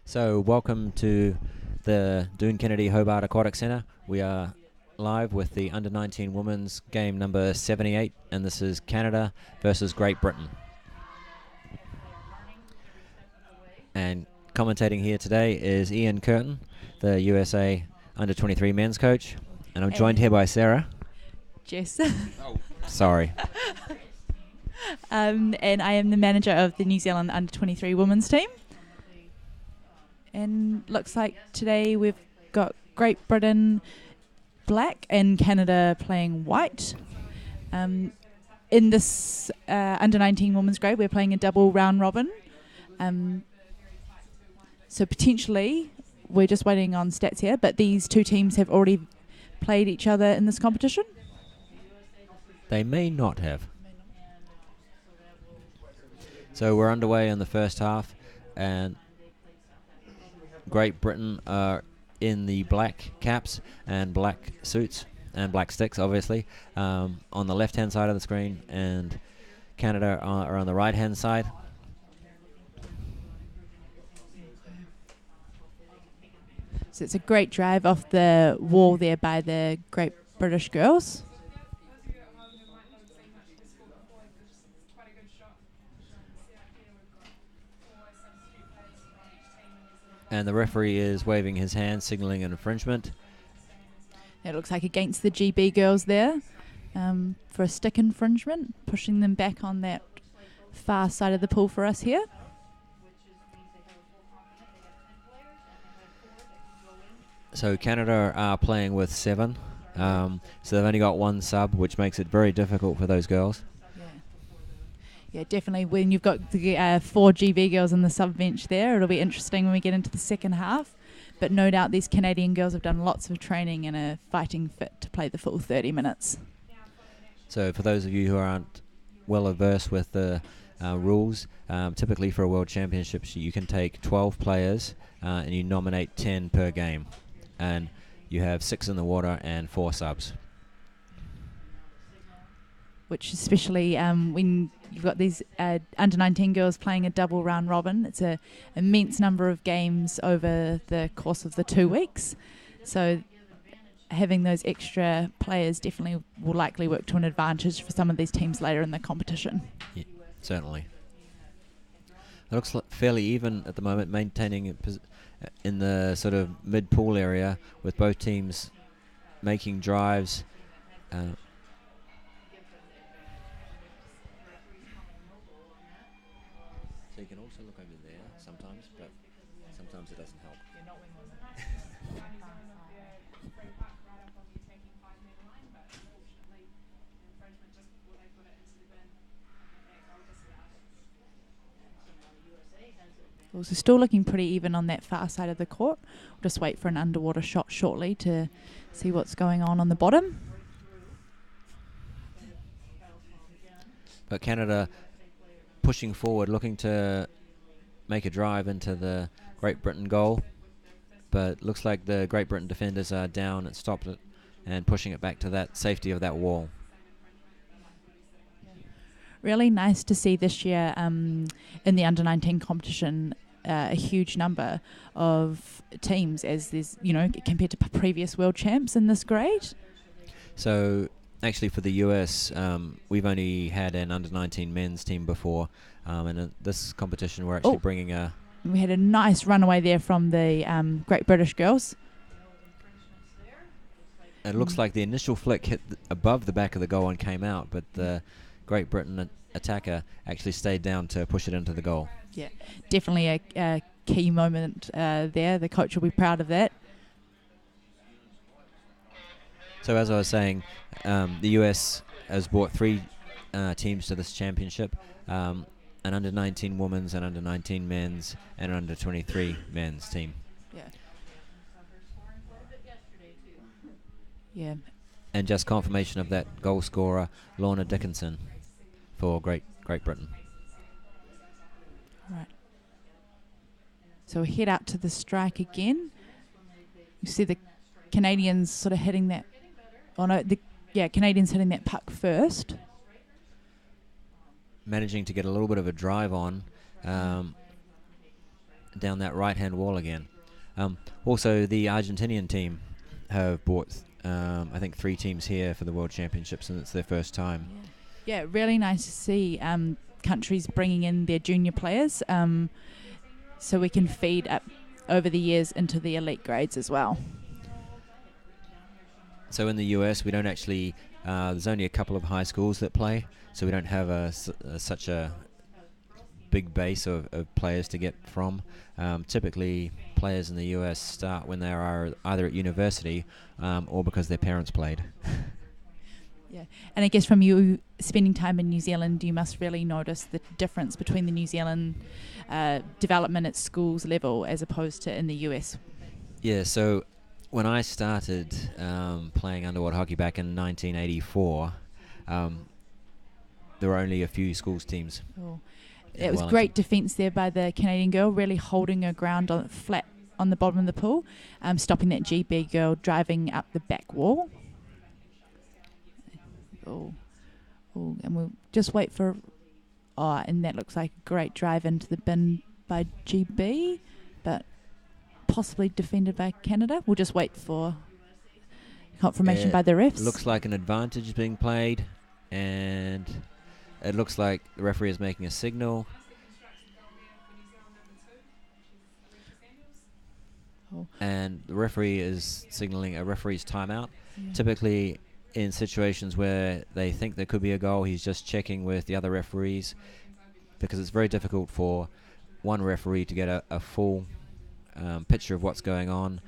So welcome to the Doon Kennedy Hobart Aquatic Centre. We are live with the Under-19 Women's game number 78, and this is Canada versus Great Britain. And commentating here today is Ian Curtin, the USA Under-23 men's coach, and I'm joined here by Sarah. Jess. Sorry. And I am the manager of the New Zealand Under-23 women's team. And looks like today we've got Great Britain black and Canada playing white. In this Under-19 women's grade, we're playing a double round robin. So potentially, we're just waiting on stats here, but these two teams have already played each other in this competition. They may not have. So we're underway in the first half, and Great Britain are in the black caps and black suits and black sticks, obviously, on the left-hand side of the screen, and Canada are on the right-hand side. So it's a great drive off the wall there by the Great British girls. And the referee is waving his hand, signalling an infringement. It looks like against the GB girls there for a stick infringement, pushing them back on that far side of the pool for us here. So Canada are playing with 7. So they've only got one sub, which makes it very difficult for those girls. Yeah, definitely. When you've got the 4 GB girls on the sub bench there, it'll be interesting when we get into the second half. But no doubt these Canadian girls have done lots of training and are fighting fit to play the full 30 minutes. So for those of you who aren't well averse with the rules, typically for a World Championships you can take 12 players and you nominate 10 per game. And you have 6 in the water and 4 subs. Which especially when you've got these under-19 girls playing a double round robin, it's an immense number of games over the course of the 2 weeks. So having those extra players definitely will likely work to an advantage for some of these teams later in the competition. Yeah, certainly. It looks fairly even at the moment, maintaining in the sort of mid-pool area with both teams making drives. So you can also look over there sometimes, but sometimes it doesn't help. Also still looking pretty even on that far side of the court. We'll just wait for an underwater shot shortly to see what's going on the bottom. But Canada pushing forward, looking to make a drive into the Great Britain goal. But looks like the Great Britain defenders are down and stopped it and pushing it back to that safety of that wall. Really nice to see this year in the under-19 competition a huge number of teams as there's, compared to previous world champs in this grade. So actually for the US, we've only had an under-19 men's team before, and in this competition we're actually bringing a... We had a nice runaway there from the Great British girls. It looks like the initial flick hit above the back of the goal and came out, but the Great Britain attacker actually stayed down to push it into the goal. Yeah, definitely a key moment there. The coach will be proud of that. So as I was saying, the US has brought 3 teams to this championship, an under-19 women's, an under-19 men's, and an under-23 men's team. Yeah. And just confirmation of that goal scorer, Lorna Dickinson, for Great Britain. Right. So we head out to the strike again. You see the Canadians sort of hitting that. Oh no, Canadians hitting that puck first. Managing to get a little bit of a drive on, down that right-hand wall again. Also, the Argentinian team have brought, I think, 3 teams here for the World Championships, and it's their first time. Yeah, really nice to see countries bringing in their junior players, so we can feed up over the years into the elite grades as well. So in the US, we don't actually, there's only a couple of high schools that play, so we don't have such a big base of players to get from. Typically, players in the US start when they are either at university or because their parents played. Yeah, and I guess from you spending time in New Zealand, you must really notice the difference between the New Zealand development at schools level as opposed to in the US. Yeah, so when I started playing underwater hockey back in 1984, there were only a few schools teams. Oh. It was great defence there by the Canadian girl, really holding her ground flat on the bottom of the pool, stopping that GB girl driving up the back wall. Oh, and we'll just wait for... Oh, and that looks like a great drive into the bin by GB, but possibly defended by Canada. We'll just wait for confirmation by the refs. Looks like an advantage is being played, and it looks like the referee is making a signal. And the referee is signaling a referee's timeout. Yeah. Typically, in situations where they think there could be a goal, he's just checking with the other referees, because it's very difficult for one referee to get a full picture of what's going on,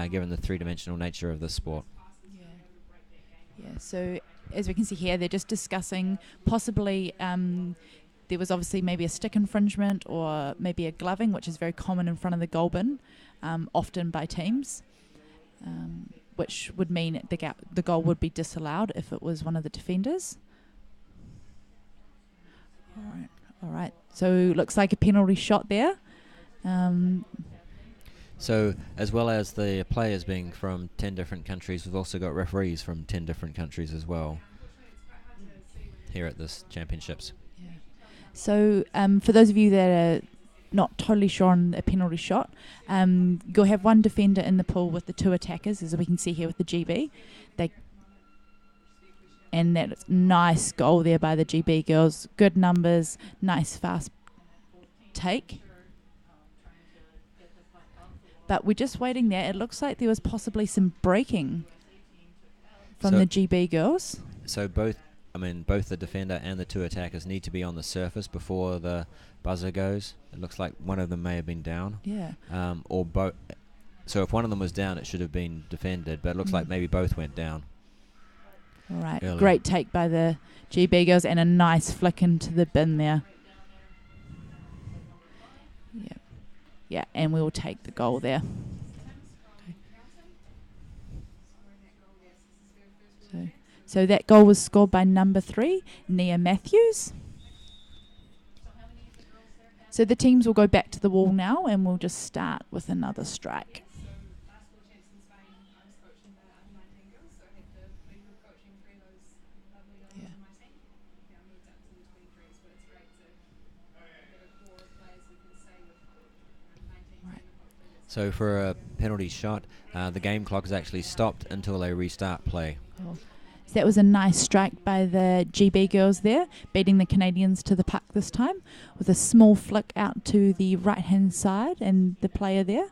given the three-dimensional nature of this sport. Yeah, so as we can see here, they're just discussing possibly there was obviously maybe a stick infringement or maybe a gloving, which is very common in front of the goal bin, often by teams, which would mean the goal would be disallowed if it was one of the defenders. All right. So looks like a penalty shot there. So as well as the players being from 10 different countries, we've also got referees from 10 different countries as well here at this championships. Yeah. So for those of you that are not totally sure on a penalty shot, you'll have one defender in the pool with the 2 attackers, as we can see here with the GB. And that nice goal there by the GB girls. Good numbers, nice fast take. But we're just waiting there. It looks like there was possibly some braking from the GB girls. So both the defender and the 2 attackers need to be on the surface before the buzzer goes. It looks like one of them may have been down. Yeah. Or both. So if one of them was down, it should have been defended. But it looks like maybe both went down. All right. Early. Great take by the GB girls and a nice flick into the bin there. Yeah. Yeah, and we will take the goal there. So that goal was scored by number 3, Nia Matthews. So the teams will go back to the wall now, and we'll just start with another strike. So for a penalty shot, the game clock is actually stopped until they restart play. Oh. So that was a nice strike by the GB girls there, beating the Canadians to the puck this time, with a small flick out to the right-hand side and the player there.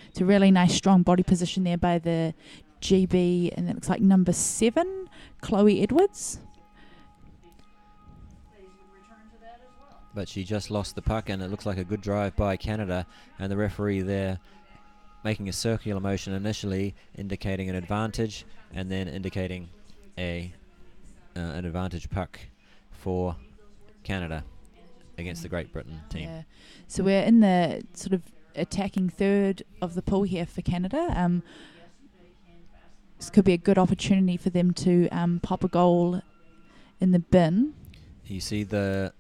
It's a really nice strong body position there by the GB, and it looks like number 7, Chloe Edwards. But she just lost the puck, and it looks like a good drive by Canada, and the referee there making a circular motion initially, indicating an advantage, and then indicating an advantage puck for Canada against the Great Britain team. Yeah. So we're in the sort of attacking third of the pool here for Canada. This could be a good opportunity for them to pop a goal in the bin. You see the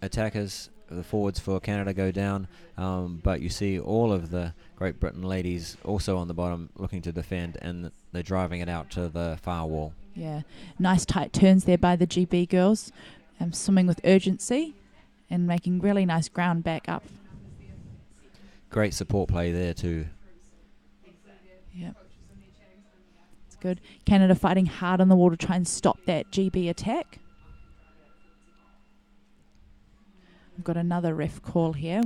attackers the forwards for Canada go down, but you see all of the Great Britain ladies also on the bottom looking to defend, and they're driving it out to the far wall. Yeah, nice tight turns there by the GB girls, swimming with urgency and making really nice ground back up. Great support play there too. Yep. It's good. Canada fighting hard on the wall to try and stop that GB attack. We've got another ref call here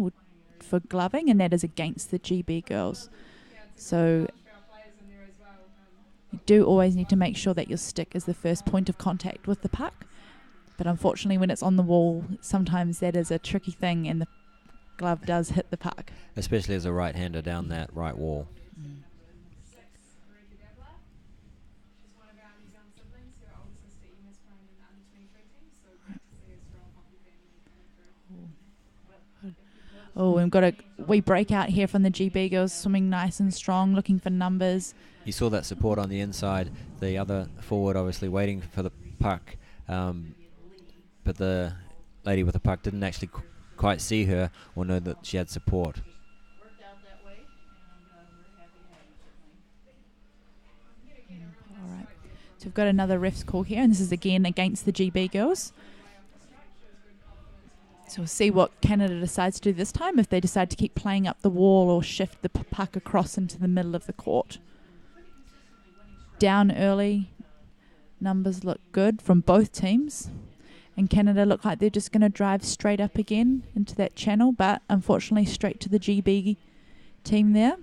for gloving, and that is against the GB girls. So you do always need to make sure that your stick is the first point of contact with the puck. But unfortunately, when it's on the wall, sometimes that is a tricky thing, and the glove does hit the puck. Especially as a right-hander down that right wall. Oh, we've got a wee breakout here from the GB girls, swimming nice and strong, looking for numbers. You saw that support on the inside. The other forward obviously waiting for the puck, but the lady with the puck didn't actually quite see her or know that she had support. All right. So we've got another ref's call here, and this is again against the GB girls. So we'll see what Canada decides to do this time, if they decide to keep playing up the wall or shift the puck across into the middle of the court. Down early, numbers look good from both teams. And Canada look like they're just going to drive straight up again into that channel, but unfortunately straight to the GB team there.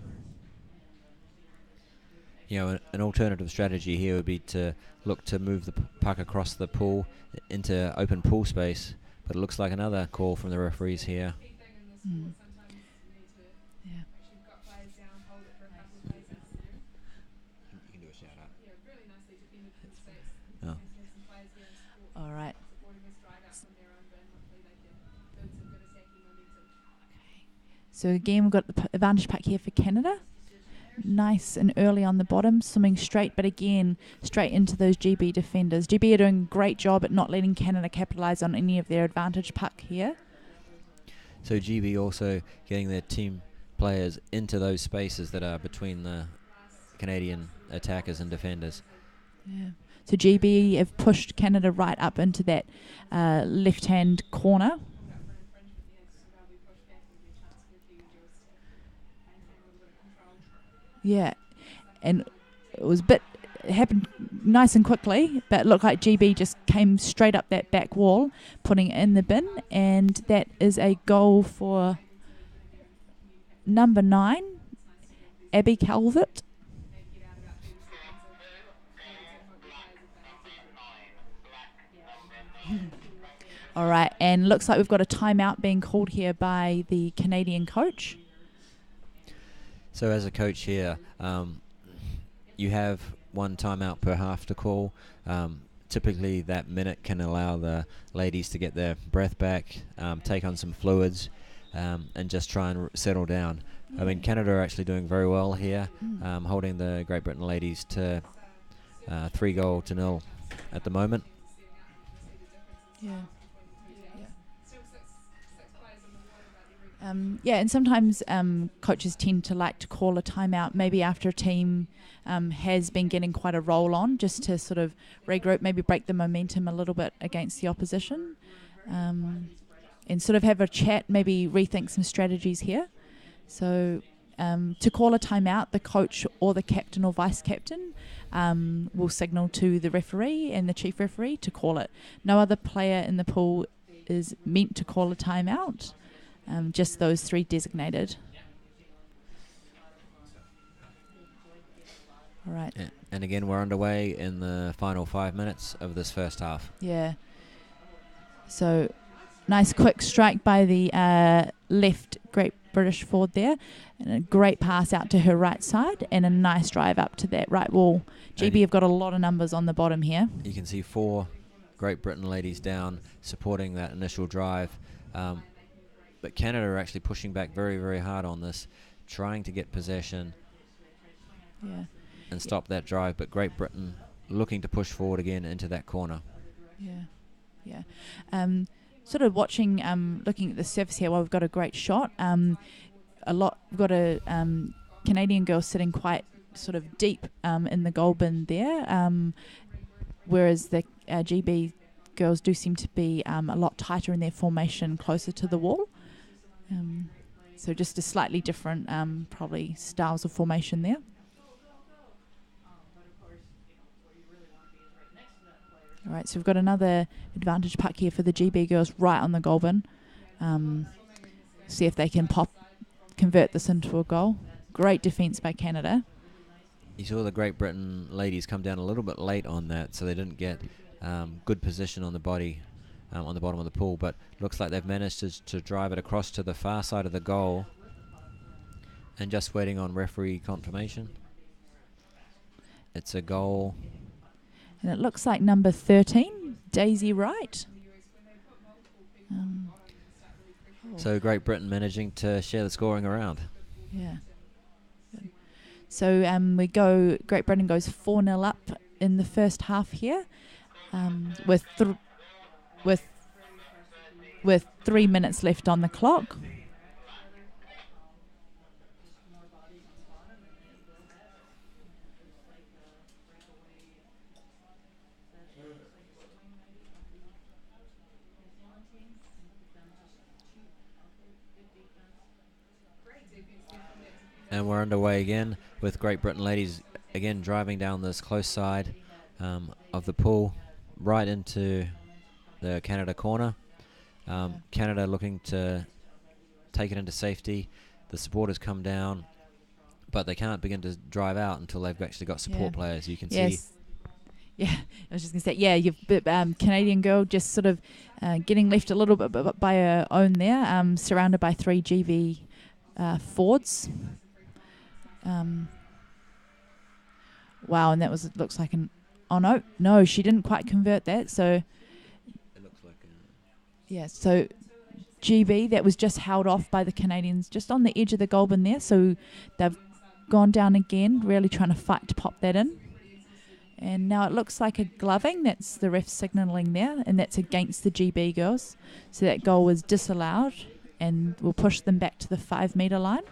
You know, an alternative strategy here would be to look to move the puck across the pool into open pool space. But it looks like another call from the referees here. Mm. Yeah. You can do a shout out. Oh. All right. So again, we've got the advantage puck here for Canada. Nice and early on the bottom, swimming straight, but again, straight into those GB defenders. GB are doing a great job at not letting Canada capitalise on any of their advantage puck here. So GB also getting their team players into those spaces that are between the Canadian attackers and defenders. Yeah. So GB have pushed Canada right up into that left-hand corner. Yeah, and it happened nice and quickly, but it looked like GB just came straight up that back wall, putting it in the bin, and that is a goal for number 9, Abby Calvert. All right, and looks like we've got a timeout being called here by the Canadian coach. So as a coach here, you have one timeout per half to call. Typically that minute can allow the ladies to get their breath back, take on some fluids, and just try and settle down. I mean, Canada are actually doing very well here, holding the Great Britain ladies to 3-0 at the moment. Yeah. And sometimes coaches tend to like to call a timeout maybe after a team has been getting quite a roll on, just to sort of regroup, maybe break the momentum a little bit against the opposition, and sort of have a chat, maybe rethink some strategies here. So to call a timeout, the coach or the captain or vice captain will signal to the referee and the chief referee to call it. No other player in the pool is meant to call a timeout. Just those 3 designated. All right. Yeah. And again, we're underway in the final 5 minutes of this first half. Yeah. So, nice quick strike by the left Great British forward there. And a great pass out to her right side, and a nice drive up to that right wall. GB have got a lot of numbers on the bottom here. You can see 4 Great Britain ladies down supporting that initial drive. But Canada are actually pushing back very, very hard on this, trying to get possession and stop that drive. But Great Britain looking to push forward again into that corner. Yeah. sort of watching, looking at the surface here. Well, we've got a great shot. We've got a Canadian girl sitting quite sort of deep in the goal bin there, whereas the GB girls do seem to be a lot tighter in their formation, closer to the wall. So just a slightly different, probably styles of formation there. All right, so we've got another advantage puck here for the GB girls right on the goal bin. See if they can convert this into a goal. Great defence by Canada. You saw the Great Britain ladies come down a little bit late on that, so they didn't get good position on the body, on the bottom of the pool, but looks like they've managed to drive it across to the far side of the goal and just waiting on referee confirmation. It's a goal. And it looks like number 13, Daisy Wright. So Great Britain managing to share the scoring around. Yeah. Good. So Great Britain goes 4-0 up in the first half here, with 3 minutes left on the clock. And we're underway again with Great Britain ladies again driving down this close side of the pool right into the Canada corner. Canada looking to take it into safety. The supporters come down, but they can't begin to drive out until they've actually got support players. You can see. Yeah, I was just going to say, you've Canadian girl just sort of getting left a little bit by her own there, surrounded by 3 GV forwards. Wow, and that looks like no, she didn't quite convert that. So It looks like. So GB, that was just held off by the Canadians, just on the edge of the goal bin there. So they've gone down again, really trying to fight to pop that in. And now it looks like a gloving. That's the ref signalling there, and that's against the GB girls. So that goal was disallowed, and will push them back to the 5 metre line.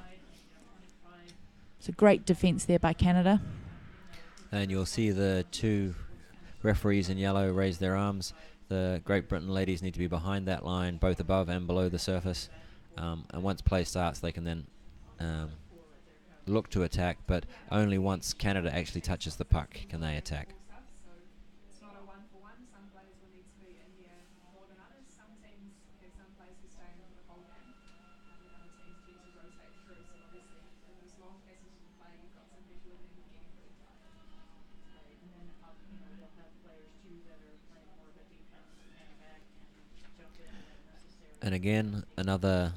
So great defence there by Canada. And you'll see the 2 referees in yellow raise their arms. The Great Britain ladies need to be behind that line, both above and below the surface. And once play starts, they can then look to attack, but only once Canada actually touches the puck can they attack. And again, another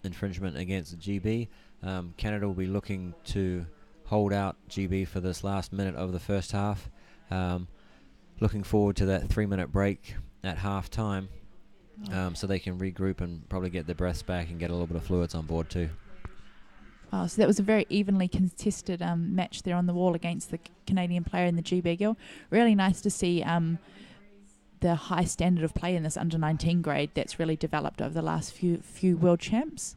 infringement against GB. Canada will be looking to hold out GB for this last minute of the first half. Looking forward to that 3-minute break at half time, so they can regroup and probably get their breaths back and get a little bit of fluids on board too. So that was a very evenly contested match there on the wall against the Canadian player and the GB girl. Really nice to see the high standard of play in this under-19 grade that's really developed over the last few world champs.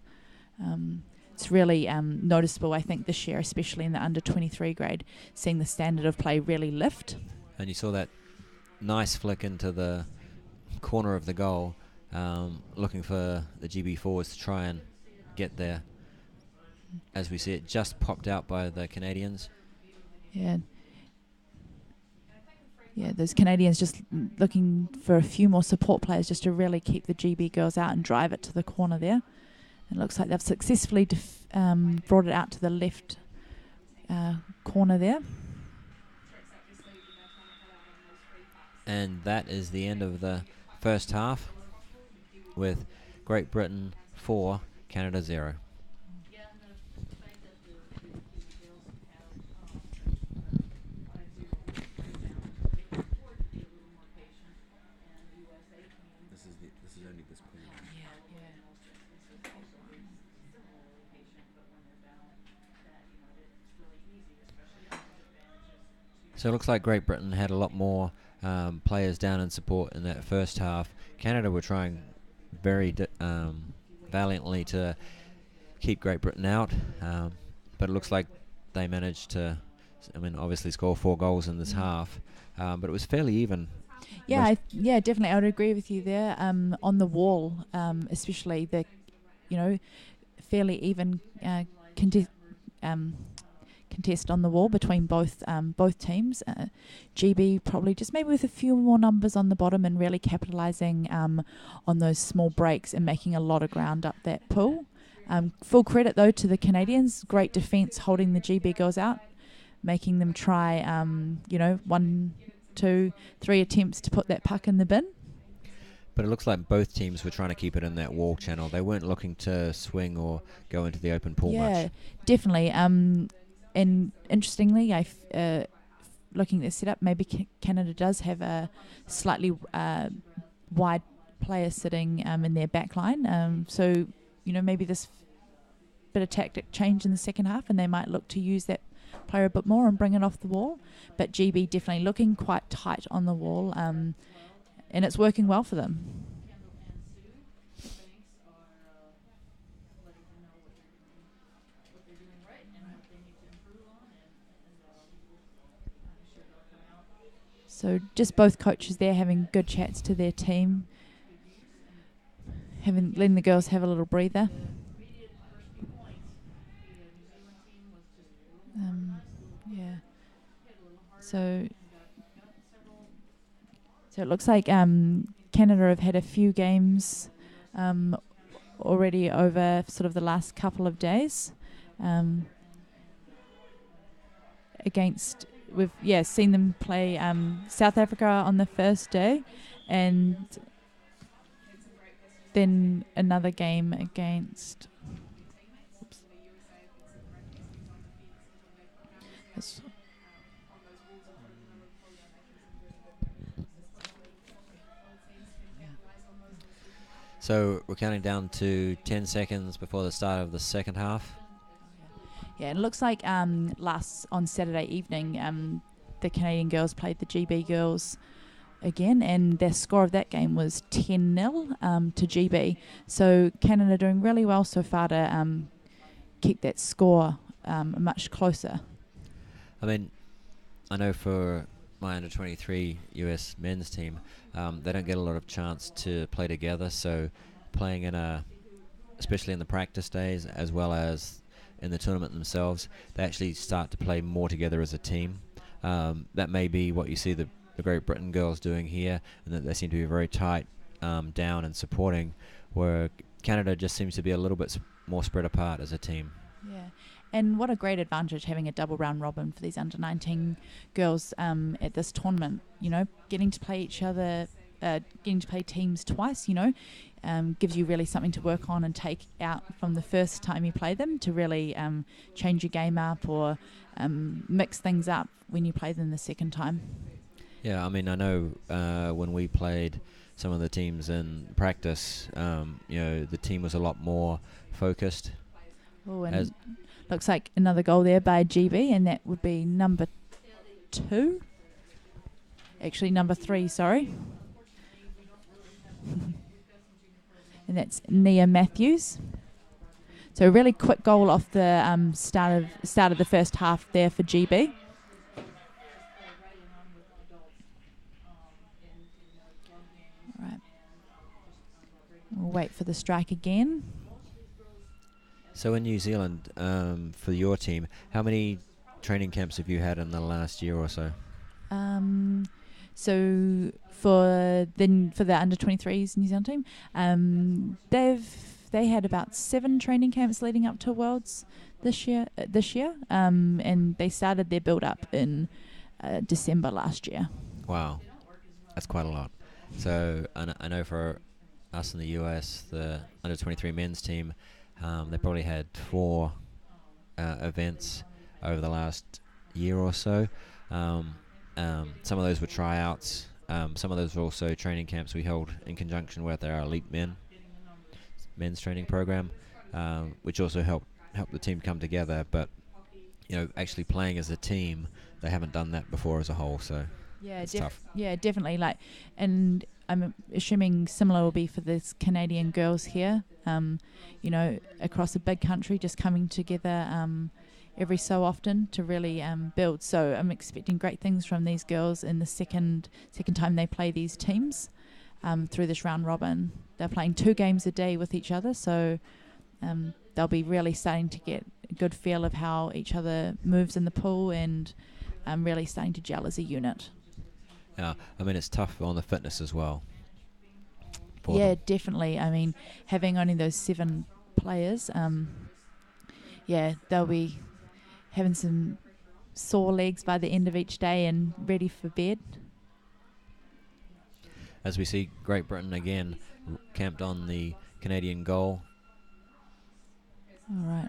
It's really noticeable, I think, this year, especially in the under-23 grade, seeing the standard of play really lift. And you saw that nice flick into the corner of the goal, looking for the GB forwards to try and get there. As we see it, just popped out by the Canadians. Yeah, those Canadians just looking for a few more support players just to really keep the GB girls out and drive it to the corner there. It looks like they've successfully brought it out to the left corner there. And that is the end of the first half, with Great Britain 4, Canada 0. This is only this point. So it looks like Great Britain had a lot more players down in support in that first half. Canada were trying very valiantly to keep Great Britain out, but it looks like they managed to, obviously score 4 goals in this half, but it was fairly even. Yeah, definitely. I would agree with you there. On the wall, especially the, fairly even contest on the wall between both teams. GB probably just maybe with a few more numbers on the bottom and really capitalising on those small breaks and making a lot of ground up that pool. Full credit though to the Canadians. Great defence holding the GB girls out, making them try 1, 2, 3 attempts to put that puck in the bin. But it looks like both teams were trying to keep it in that wall channel. They weren't looking to swing or go into the open pool much. Yeah, definitely. And interestingly, looking at the setup, maybe Canada does have a slightly wide player sitting in their back line. So, maybe this bit of tactic change in the second half, and they might look to use that player a bit more and bring it off the wall. But GB definitely looking quite tight on the wall, and it's working well for them. So just both coaches there having good chats to their team, letting the girls have a little breather. So it looks like Canada have had a few games already over sort of the last couple of days. We've seen them play South Africa on the first day, and then another game against. So we're counting down to 10 seconds before the start of the second half. Yeah, it looks like on Saturday evening, the Canadian girls played the GB girls again, and their score of that game was 10-0 to GB. So Canada doing really well so far to keep that score much closer. I know for my under-23 US men's team, they don't get a lot of chance to play together, so playing especially in the practice days as well as in the tournament themselves, they actually start to play more together as a team. That may be what you see the Great Britain girls doing here, and that they seem to be very tight down and supporting, where Canada just seems to be a little bit more spread apart as a team. Yeah. And what a great advantage having a double round robin for these under-19 girls at this tournament. Getting to play each other, getting to play teams twice, gives you really something to work on and take out from the first time you play them to really change your game up or mix things up when you play them the second time. Yeah, I know when we played some of the teams in practice, the team was a lot more focused. Oh, and looks like another goal there by GB, and that would be number 2. Actually, number 3, sorry. And that's Nia Matthews. So a really quick goal off the start of the first half there for GB. All right. We'll wait for the strike again. So in New Zealand, for your team, how many training camps have you had in the last year or so? So for the under-23s New Zealand team, they had about 7 training camps leading up to Worlds this year, and they started their build-up in December last year. Wow, that's quite a lot. So I know for us in the US, the under-23 men's team, they probably had 4 events over the last year or so. Some of those were tryouts. Some of those were also training camps we held in conjunction with our elite men's training program, which also helped the team come together. But actually playing as a team, they haven't done that before as a whole. So yeah, it's tough. Yeah, definitely. And I'm assuming similar will be for this Canadian girls here. Across a big country, just coming together every so often to really build. So I'm expecting great things from these girls in the second time they play these teams through this round robin. They're playing 2 games a day with each other, so they'll be really starting to get a good feel of how each other moves in the pool and really starting to gel as a unit. Yeah, I mean, it's tough on the fitness as well. Yeah, definitely. I mean, having only those 7 players, they'll be having some sore legs by the end of each day and ready for bed. As we see Great Britain again camped on the Canadian goal. All right.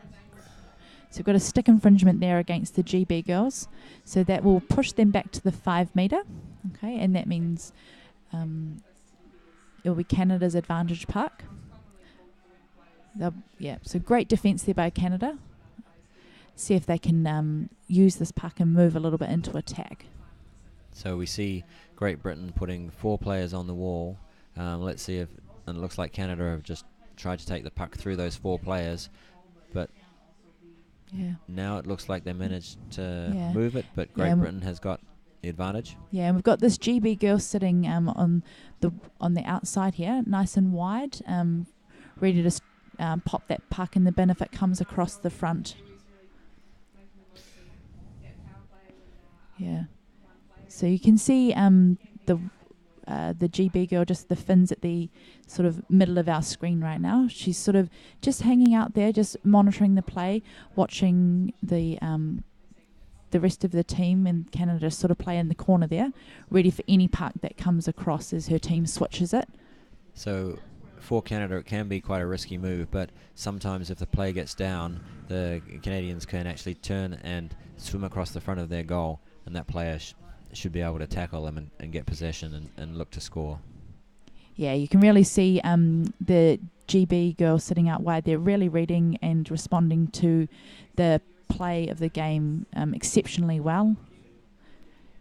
So we've got a stick infringement there against the GB girls. So that will push them back to the 5 metre. Okay, and that means it will be Canada's advantage puck. So great defence there by Canada. See if they can use this puck and move a little bit into attack. So we see Great Britain putting 4 players on the wall. Let's see if, and it looks like Canada have just tried to take the puck through those 4 players, but now it looks like they managed to move it, but Great Britain has got the advantage. Yeah, and we've got this GB girl sitting on the outside here, nice and wide, ready to pop that puck in the bin if it comes across the front. Yeah. So you can see the GB girl, just the fins at the sort of middle of our screen right now. She's sort of just hanging out there, just monitoring the play, watching the rest of the team in Canada sort of play in the corner there, ready for any puck that comes across as her team switches it. So for Canada, it can be quite a risky move, but sometimes if the play gets down, the Canadians can actually turn and swim across the front of their goal, and that player should be able to tackle them and get possession and look to score. Yeah, you can really see the GB girl sitting out wide. They're really reading and responding to the play of the game exceptionally well.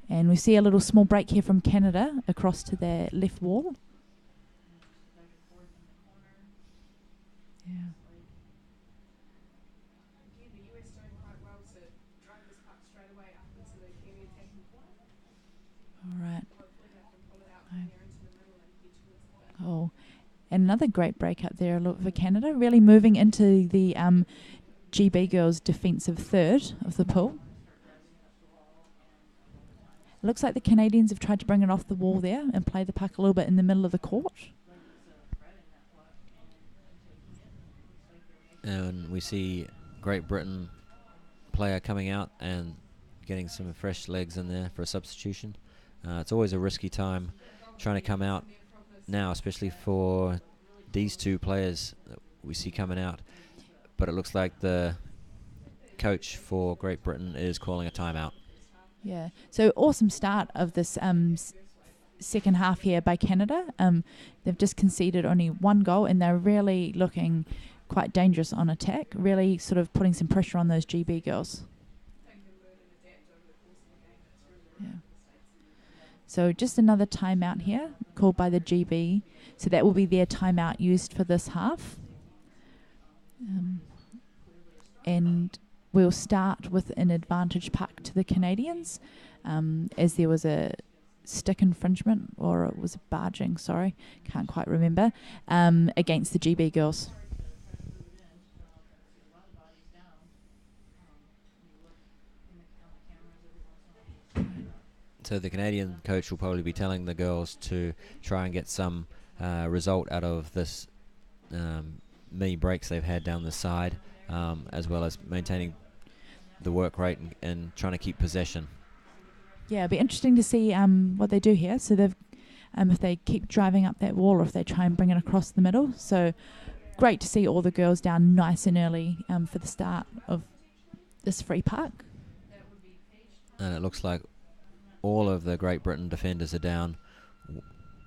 And we see a little small break here from Canada across to their left wall. Yeah. All right. Oh, and another great break up there for Canada, really moving into the GB girls' defensive third of the pool. It looks like the Canadians have tried to bring it off the wall there and play the puck a little bit in the middle of the court. And we see Great Britain player coming out and getting some fresh legs in there for a substitution. It's always a risky time trying to come out now, especially for these 2 players that we see coming out. But it looks like the coach for Great Britain is calling a timeout. Yeah, so awesome start of this second half here by Canada. They've just conceded only 1 goal, and they're really looking quite dangerous on attack, really sort of putting some pressure on those GB girls. Yeah. So just another timeout here called by the GB. So that will be their timeout used for this half. And we'll start with an advantage puck to the Canadians, as there was a stick infringement, or it was barging, sorry, can't quite remember, against the GB girls. So the Canadian coach will probably be telling the girls to try and get some result out of this many breaks they've had down the side, as well as maintaining the work rate and trying to keep possession. Yeah, it'll be interesting to see what they do here. So they've, if they keep driving up that wall, or if they try and bring it across the middle. So great to see all the girls down nice and early for the start of this free puck. And it looks like all of the Great Britain defenders are down.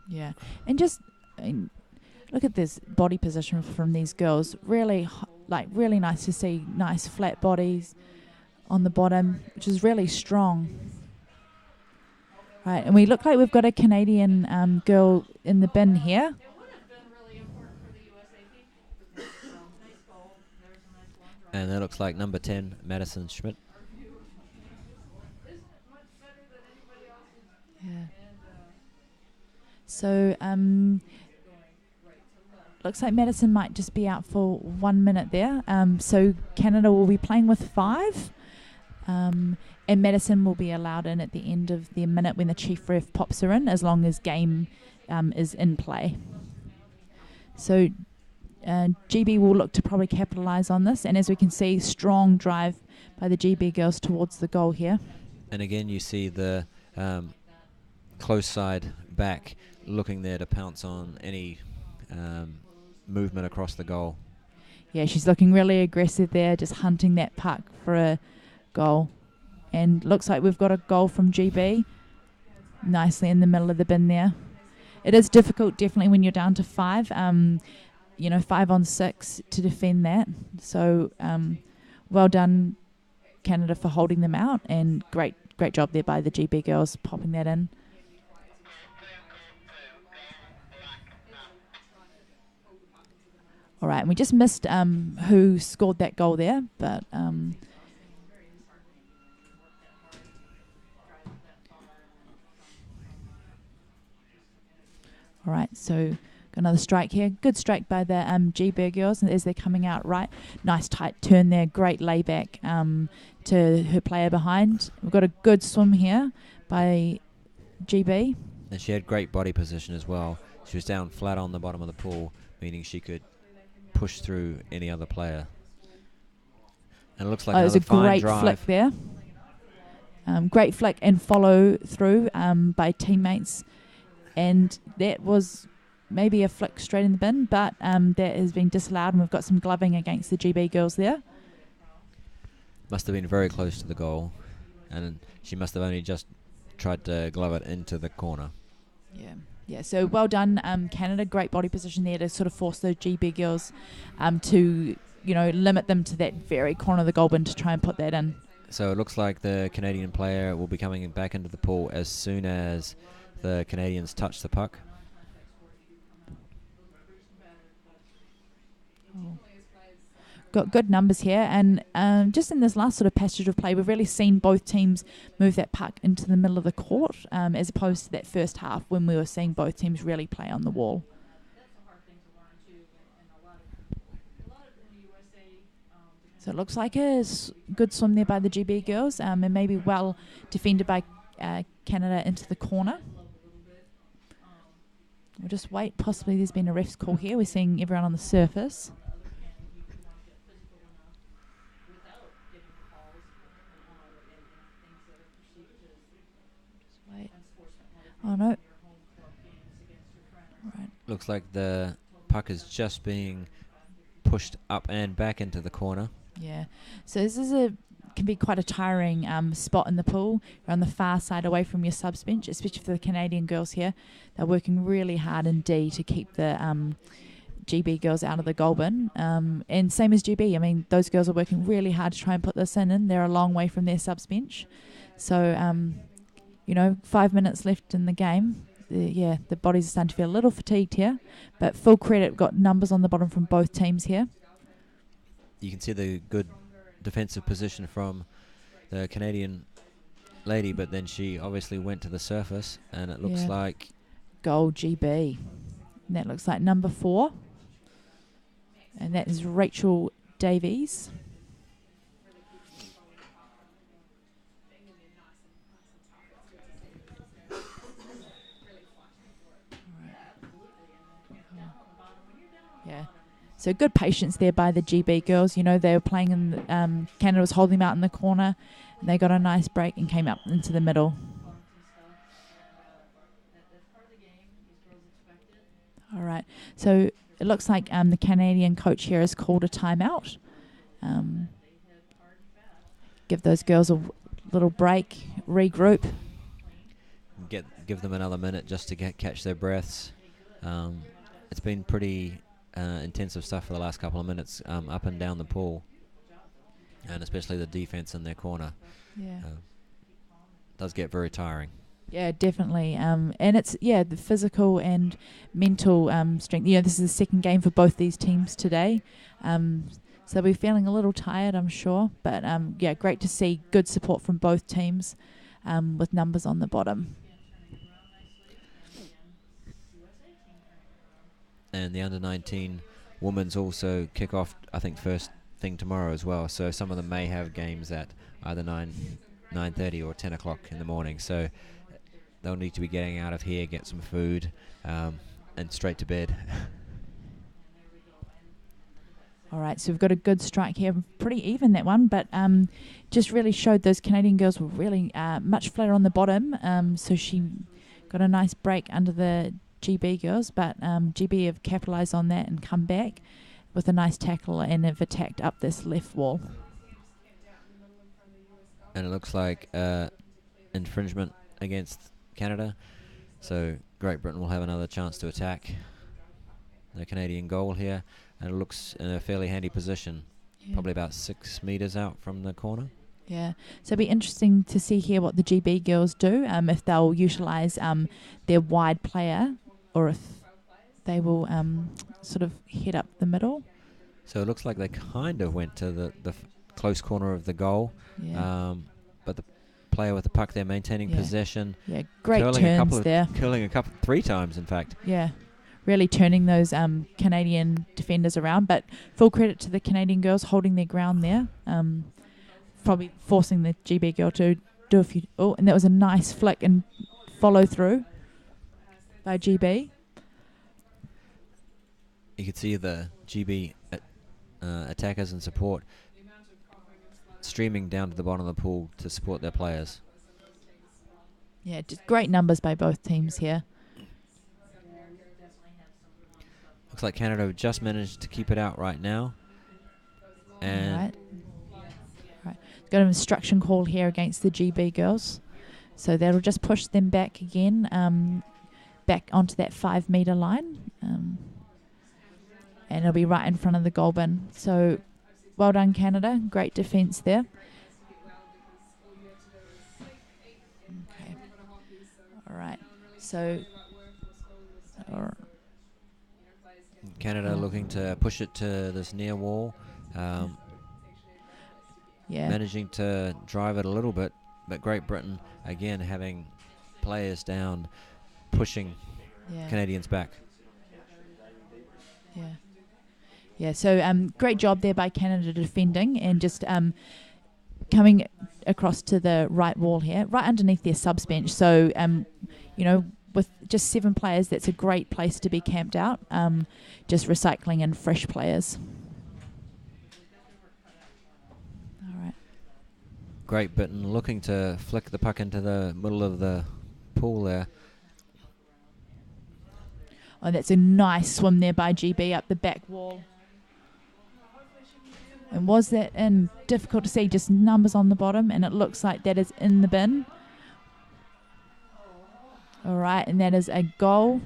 Yeah, and just look at this body position from these girls. Really, really nice to see. Nice flat bodies on the bottom, which is really strong. Right, and we look like we've got a Canadian girl in the bin here. And that looks like number 10, Madison Schmidt. Yeah. So, looks like Madison might just be out for 1 minute there. So Canada will be playing with 5. And Madison will be allowed in at the end of the minute when the chief ref pops her in, as long as game is in play. So GB will look to probably capitalise on this. And as we can see, strong drive by the GB girls towards the goal here. And again, you see the close side back looking there to pounce on any movement across the goal. Yeah, she's looking really aggressive there, just hunting that puck for a goal. And looks like we've got a goal from GB. Nicely in the middle of the bin there. It is difficult, definitely, when you're down to 5. 5 on 6 to defend that. So well done, Canada, for holding them out. And great job there by the GB girls popping that in. All right, and we just missed who scored that goal there, but all right, so got another strike here. Good strike by the GBR girls as they're coming out right. Nice tight turn there, great layback to her player behind. We've got a good swim here by GB. And she had great body position as well. She was down flat on the bottom of the pool, meaning she could push through any other player. And it looks like it was a great drive. flick there. Great flick and follow through by teammates. And that was maybe a flick straight in the bin, but that has been disallowed, and we've got some gloving against the GB girls there. Must have been very close to the goal, and she must have only just tried to glove it into the corner. Yeah, so well done, Canada. Great body position there to sort of force those GB girls to, limit them to that very corner of the goal bin to try and put that in. So it looks like the Canadian player will be coming back into the pool as soon as the Canadians touch the puck. Got good numbers here, and just in this last sort of passage of play, we've really seen both teams move that puck into the middle of the court, as opposed to that first half when we were seeing both teams really play on the wall. So it looks like a good swim there by the GB girls, and maybe well defended by Canada into the corner. We'll just wait. Possibly there's been a ref's call here. We're seeing everyone on the surface. Wait. Oh no. Right. Looks like the puck is just being pushed up and back into the corner. Yeah. So this is can be quite a tiring spot in the pool. You're on the far side away from your subs bench, especially for the Canadian girls here. They're working really hard in D to keep the GB girls out of the goal bin. And same as GB. I mean, those girls are working really hard to try and put this in, and they're a long way from their subs bench. So, 5 minutes left in the game. The bodies are starting to feel a little fatigued here. But full credit, got numbers on the bottom from both teams here. You can see the good defensive position from the Canadian lady, but then she obviously went to the surface, and it looks like goal GB. And that looks like number 4. And that is Rachel Davies. Yeah. So good patience there by the GB girls. They were playing in Canada was holding them out in the corner, and they got a nice break and came up into the middle. All right. So it looks like the Canadian coach here has called a timeout. Give those girls a little break, regroup. Give them another minute just to catch their breaths. It's been pretty intensive stuff for the last couple of minutes up and down the pool, and especially the defense in their corner. Yeah. Does get very tiring. Yeah, definitely. And it's the physical and mental strength. This is the second game for both these teams today, so they'll be feeling a little tired, I'm sure. But great to see good support from both teams, with numbers on the bottom. And the under-19 women's also kick off, I think, first thing tomorrow as well. So some of them may have games at either 9:30 or 10 o'clock in the morning. So they'll need to be getting out of here, get some food, and straight to bed. All right, so we've got a good strike here. Pretty even, that one, but just really showed those Canadian girls were really much flatter on the bottom. So she got a nice break under the GB girls, but GB have capitalised on that and come back with a nice tackle and have attacked up this left wall. And it looks like infringement against Canada. So Great Britain will have another chance to attack the Canadian goal here. And it looks in a fairly handy position, probably about 6 metres out from the corner. Yeah, so it'll be interesting to see here what the GB girls do, if they'll utilise their wide player or if they will sort of head up the middle. So it looks like they kind of went to the close corner of the goal, but the player with the puck there maintaining possession. Yeah, great turns there. Curling 3 times, in fact. Yeah, really turning those Canadian defenders around, but full credit to the Canadian girls holding their ground there. Probably forcing the GB girl to do a few... Oh, and that was a nice flick and follow through by GB. You could see the GB attackers and support streaming down to the bottom of the pool to support their players. Yeah, just great numbers by both teams here. Looks like Canada have just managed to keep it out right now. And right. Got an instruction call here against the GB girls. So that'll just push them back again, back onto that 5 metre line. And it'll be right in front of the goal bin. So well done, Canada. Great defence there. Okay. All right. So... Canada looking to push it to this near wall. Managing to drive it a little bit, but Great Britain again having players down, pushing Canadians back. So great job there by Canada defending and just coming across to the right wall here, right underneath their subs bench. So with just 7 players, that's a great place to be camped out, just recycling in fresh players. Great Britain looking to flick the puck into the middle of the pool there. Oh, that's a nice swim there by GB up the back wall. And was that in? Difficult to see, just numbers on the bottom, and it looks like that is in the bin. All right, and that is a goal,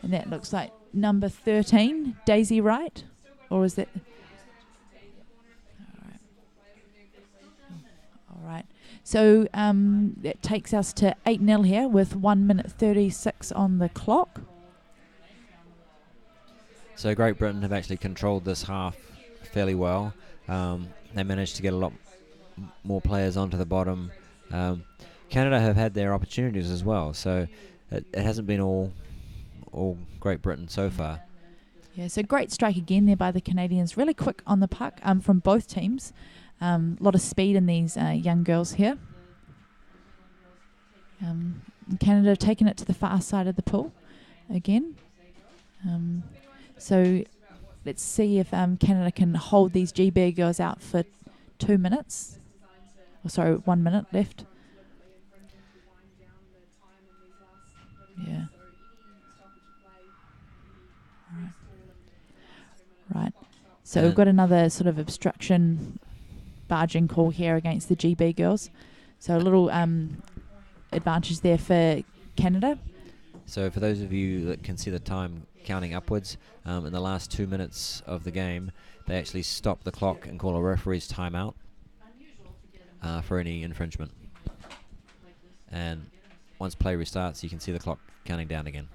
and that looks like number 13, Daisy Wright, or is that... So that takes us to 8-0 here with 1 minute 36 on the clock. So Great Britain have actually controlled this half fairly well. They managed to get a lot more players onto the bottom. Canada have had their opportunities as well, so it hasn't been all Great Britain so far. Yeah, so great strike again there by the Canadians. Really quick on the puck from both teams. A lot of speed in these young girls here. Canada have taken it to the far side of the pool again. So let's see if Canada can hold these GB girls out for 2 minutes. 1 minute left. Yeah. Right. So we've got another sort of obstruction barging call here against the GB girls. So a little advantage there for Canada. So for those of you that can see the time counting upwards, in the last 2 minutes of the game, they actually stop the clock and call a referee's timeout for any infringement. And once play restarts, you can see the clock counting down again.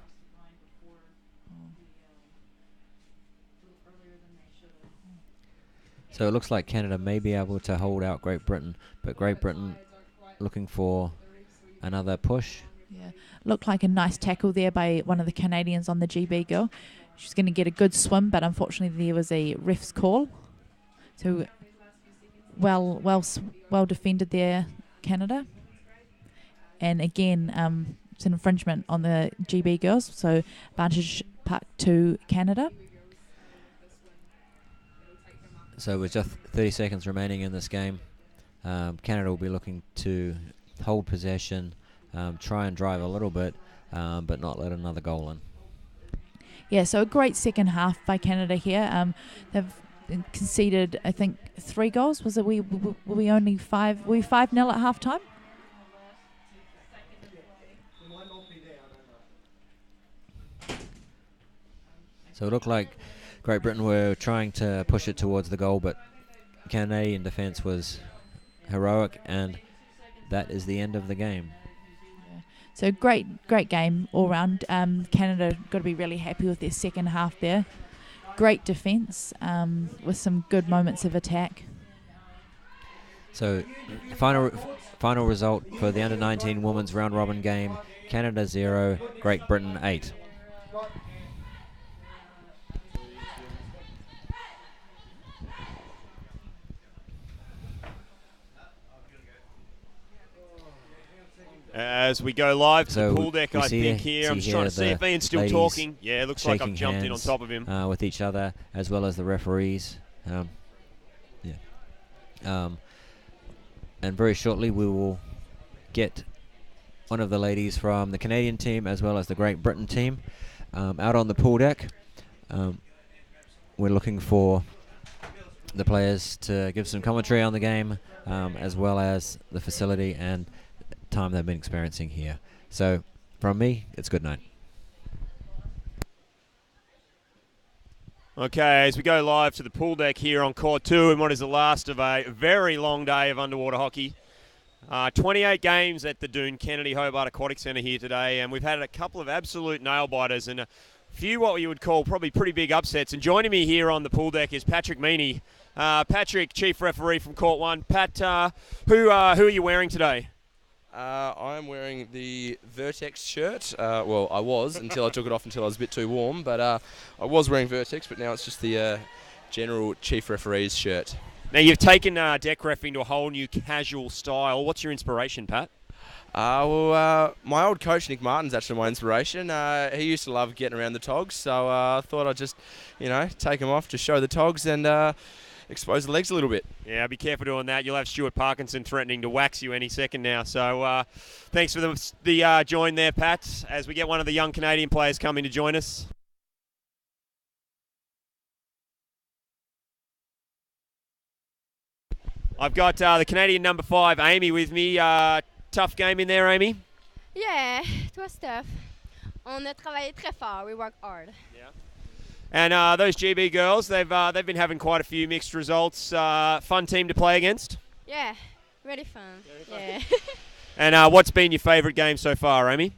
So it looks like Canada may be able to hold out Great Britain, but Great Britain looking for another push. Yeah, looked like a nice tackle there by one of the Canadians on the GB girl. She's going to get a good swim, but unfortunately there was a ref's call. So well defended there, Canada. And again, it's an infringement on the GB girls, so advantage puck to Canada. So with just 30 seconds remaining in this game, Canada will be looking to hold possession, try and drive a little bit, but not let another goal in. Yeah, so a great second half by Canada here. They've conceded, I think, 3 goals. Was it we only 5? Were we 5-0 at half time? So it looked like Great Britain were trying to push it towards the goal, but Canadian defence was heroic, and that is the end of the game. So great game all round. Canada got to be really happy with their second half there. Great defence with some good moments of attack. So final result for the under-19 women's round robin game: Canada 0, Great Britain 8. As we go live to So the pool deck, I think here. I'm just trying to see if Ian's still talking. Yeah, it looks like I've jumped in on top of him. With each other, as well as the referees. And very shortly we will get one of the ladies from the Canadian team as well as the Great Britain team out on the pool deck. We're looking for the players to give some commentary on the game, as well as the facility and time they've been experiencing here. So from me, it's good night. Okay, as we go live to the pool deck here on court 2 in what is the last of a very long day of underwater hockey. 28 games at the Doon Kennedy Hobart Aquatic Centre here today, and we've had a couple of absolute nail-biters and a few what you would call probably pretty big upsets. And joining me here on the pool deck is Patrick Meaney. Patrick, chief referee from court 1. Pat, who are you wearing today? I'm wearing the Vertex shirt. Well, I was until I took it off until I was a bit too warm. But I was wearing Vertex, but now it's just the general chief referee's shirt. Now, you've taken deck reffing to a whole new casual style. What's your inspiration, Pat? My old coach, Nick Martin's actually my inspiration. He used to love getting around the togs, so I thought I'd just, take them off to show the togs and expose the legs a little bit. Yeah, be careful doing that. You'll have Stuart Parkinson threatening to wax you any second now. So thanks for the join there, Pat, as we get one of the young Canadian players coming to join us. I've got the Canadian number 5, Amy, with me. Tough game in there, Amy? Yeah, it was tough. On a travaillé très fort. We worked hard. Yeah. And those GB girls, they've been having quite a few mixed results. Fun team to play against? Yeah, really fun. Yeah. And what's been your favourite game so far, Amy?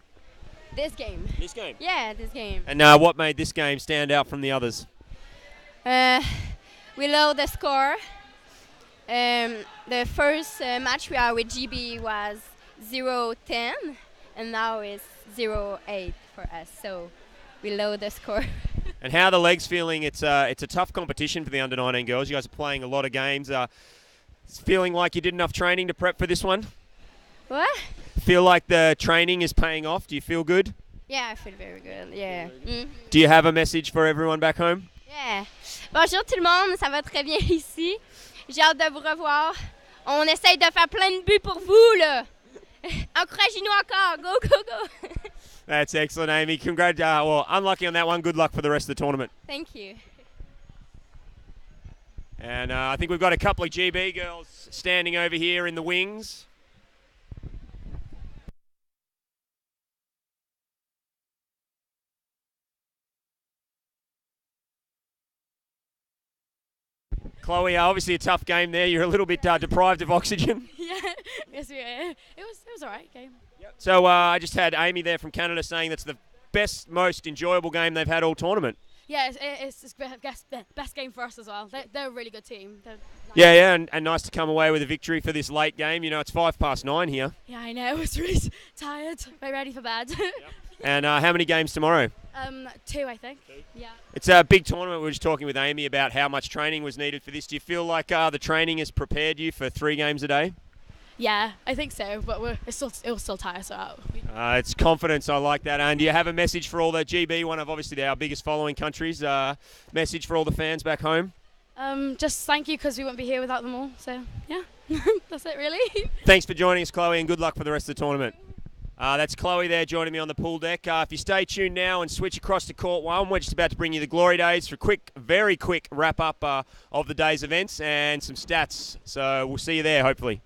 This game. This game? Yeah, this game. And what made this game stand out from the others? We lowered the score. The first match we had with GB was 0-10, and now it's 0-8 for us. So we lowered the score. And how are the legs feeling? It's a tough competition for the under-19 girls. You guys are playing a lot of games. It's feeling like you did enough training to prep for this one? What? Feel like the training is paying off? Do you feel good? Yeah, I feel very good. Yeah. Mm. Do you have a message for everyone back home? Yeah. Bonjour tout le monde, ça va très bien ici. J'ai hâte de vous revoir. On essaye de faire plein de buts pour vous, là. Encouragez-nous encore. Go, go, go. That's excellent, Amy. Well, unlucky on that one. Good luck for the rest of the tournament. Thank you. And I think we've got a couple of GB girls standing over here in the wings. Chloe, obviously a tough game there. You're a little bit deprived of oxygen. Yeah, yes, it was all right game. So I just had Amy there from Canada saying that's the best, most enjoyable game they've had all tournament. Yeah, it's the best game for us as well. They're a really good team. They're nice. Yeah, and nice to come away with a victory for this late game. You know, it's 9:05 here. Yeah, I know. I was really tired, but ready for bed. And how many games tomorrow? 2, I think. Yeah. It's a big tournament. We were just talking with Amy about how much training was needed for this. Do you feel like the training has prepared you for 3 games a day? Yeah, I think so, but it'll still tire us out. It's confidence. I like that. And do you have a message for all the GB, one of obviously our biggest following countries? Message for all the fans back home? Just thank you, because we wouldn't be here without them all. So, yeah, that's it really. Thanks for joining us, Chloe, and good luck for the rest of the tournament. That's Chloe there joining me on the pool deck. If you stay tuned now and switch across to Court 1, we're just about to bring you the Glory Days for a very quick wrap-up of the day's events and some stats. So we'll see you there, hopefully.